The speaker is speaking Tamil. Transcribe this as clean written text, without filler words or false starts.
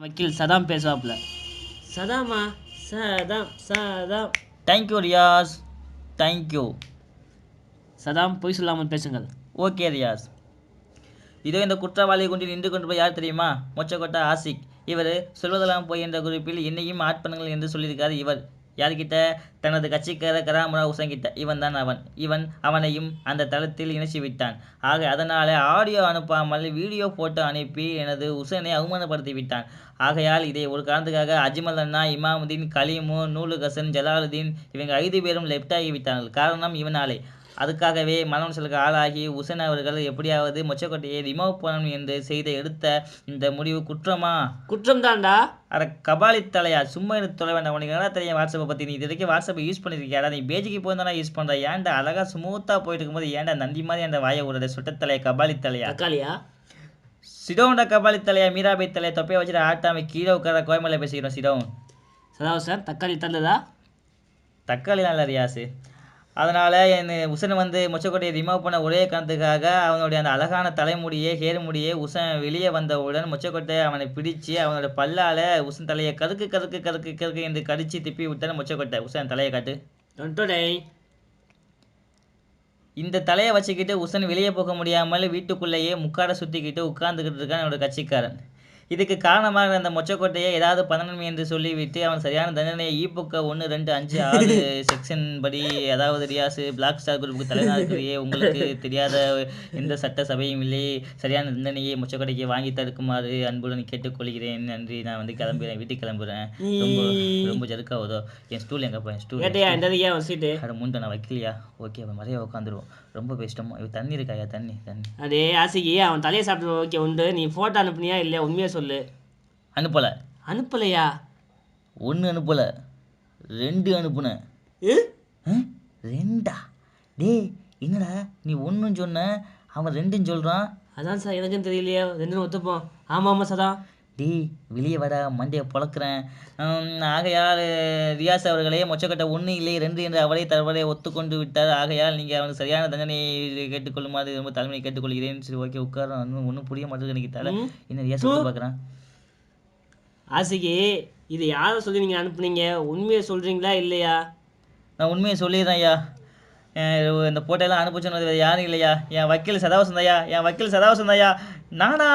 வக்கீல் சதாம் பேசுவாப்புல. சதாமா? சதாம் சதாம். Thank you Riyaz, thank you. சதாம் பொய் சொல்லாமல் பேசுங்கள். ஓகே ரியாஸ். இதோ இந்த குற்றவாளியை கொண்டு நின்று கொண்டு போய் யார் தெரியுமா? மொச்சக்கொட்டை ஆசிக். இவர் சொல்வதெல்லாம் போய் என்ற குறிப்பில் என்னையும் ஆட் பண்ணுங்கள் என்று சொல்லியிருக்காரு. இவர் யார்கிட்ட? தனது கட்சிக்கார கராமுரா உசன் கிட்ட. இவன் தான் இவன் அவனையும் அந்த தளத்தில் இணைச்சி விட்டான். ஆக அதனால ஆடியோ அனுப்பாமல் வீடியோ போட்டோ அனுப்பி எனது உசனை அவமானப்படுத்தி விட்டான். ஆகையால் இதை ஒரு காரணத்துக்காக அஜ்மல் அண்ணா, இமாமுதீன், கலீமு, நூலு ஹசன், ஜலாலுதீன் இவங்க 5 பேரும் லெஃப்ட் ஆகி விட்டார்கள். காரணம் இவனாலே. அதுக்காகவே மன உளைச்சலுக்கு ஆளாகி உசேன் அவர்கள் எப்படியாவது மொச்சக்கொட்டையை ரிமூவ் பண்ணணும் என்று எடுத்த இந்த முடிவு குற்றமா? குற்றம் தான்டா. அட கபாலி தலையா, சும்மா எனக்கு தொலை வேண்டாம். உனக்கு என்ன தெரியும் வாட்ஸ்அப்பை பற்றி? நீ இது வரைக்கும் வாட்ஸ்அப்பை யூஸ் பண்ணியிருக்கியாடா? நீ பேஜிக்கு போய் யூஸ் பண்ணுற. ஏன்டா அழகாக ஸ்மூத்தாக போயிட்டு இருக்கும்போது ஏன்டா நந்தி மாதிரி அந்த வாயை விடுற சுட்டத்தலையா கபாலி தலையா? தக்காளியா? சிடோண்டா கபாலி தலையா, மீராபை தலையா, தொப்பையை வச்சுட்டு ஆட்டாம கீழே உட்கார கோயமலை பேசிக்கிறோம். சிடோன். சதாவ் சார் தக்காளி தந்ததா? தக்காளிலாம் இல்லை ரியாஸு. அதனால் என் உசனை மொச்சக்கொட்டையை ரிமூவ் பண்ண ஒரே காரணத்துக்காக அவனுடைய அந்த அழகான தலைமுடியை ஹேர் முடியை உசன் வெளியே வந்தவுடன் மொச்சக்கொட்டையை அவனை பிடிச்சி அவனோட பல்லால் உசன் தலையை கருக்கு கருக்கு கருக்கு கருக்கு என்று கடிச்சு திப்பி விட்டான மொச்சக்கொட்டை. உசன் தலையை காட்டு. இந்த தலையை வச்சுக்கிட்டு உசன் வெளியே போக முடியாமல் வீட்டுக்குள்ளேயே முக்காடை சுற்றிக்கிட்டு உட்கார்ந்துக்கிட்டு இருக்கான் என்னோட கட்சிக்காரன். இதுக்கு காரணமாக அந்த மொச்சக்கொட்டையை ஏதாவது பண்ணணும் என்று சொல்லிவிட்டு அவன் சரியான தண்டனையை ஈப்புக்க 1, 2, 5, 6 செக்ஷன் படி, அதாவது ரியாஸ் பிளாக் ஸ்டார் குரூப்புக்கு தலைநாயகரியே உங்களுக்கு தெரியாத எந்த சட்ட சபையும் இல்லை, சரியான தண்டனையை மொச்சக்கொட்டைக்கு வாங்கி தடுக்குமாறு அன்புடன் கேட்டுக்கொள்கிறேன். நன்றி. நான் கிளம்புறேன், வீட்டுக்கு கிளம்புறேன். ரொம்ப ரொம்ப ஜருக்காவதோ. என் ஸ்டூல் எங்கப்பா? என் ஸ்டூல் அதை முன்ட்ட நான் வைக்கலையா? ஓகே, அவன் மறைய உட்காந்துருவோம். ரொம்ப பெஸ்ட்டமா. தண்ணி இருக்காயா? தண்ணி தண்ணி. அதே ஆசிக்கு அவன் தலையை சாப்பிட்டு ஓகே உண்டு. நீ ஃபோட்டோ அனுப்புனியா இல்லையா? உண்மையாக சொல்லு. அனுப்பலை. அனுப்பலையா? 1 அனுப்பலை, 2 அனுப்புனேன். 2? டேய் என்னடா நீ 1 சொன்ன, அவன் 2 சொல்கிறான். அதான் சார் எனக்குன்னு தெரியலையா? 2 ஒத்துப்போம். ஆமாம் ஆமாம் சதா. டேய் வெளியே வடா, மண்டையை பொழக்கிறேன். ஆகையால் ரியாஸ் அவர்களே மொச்சக்கொட்டை 1 இல்லை 2 என்று அவளை தவறை ஒத்துக்கொண்டு விட்டார். ஆகையால் நீங்கள் அவனுக்கு சரியான தண்டனையை கேட்டுக்கொள்ளுமாறு ரொம்ப தலைமையை கேட்டுக்கொள்கிறேன். சரி ஓகே உட்கார. ஒன்றும் புரிய மாட்டேங்குது எனக்கு தலை. என்ன ரியாஸ் பார்க்குறான்? ஆசிக்கு இது யாரை சொல்லி நீங்கள் அனுப்புனீங்க? உண்மையை சொல்கிறீங்களா இல்லையா? நான் உண்மையை சொல்லிடுறேன் ஐயா. இந்த போட்டோலாம் அனுப்பிச்சோன்னு யாரும் இல்லையா? என் வக்கீல் சதாவசந்தையா, என் வக்கீல் சதாவசந்தையா நானா?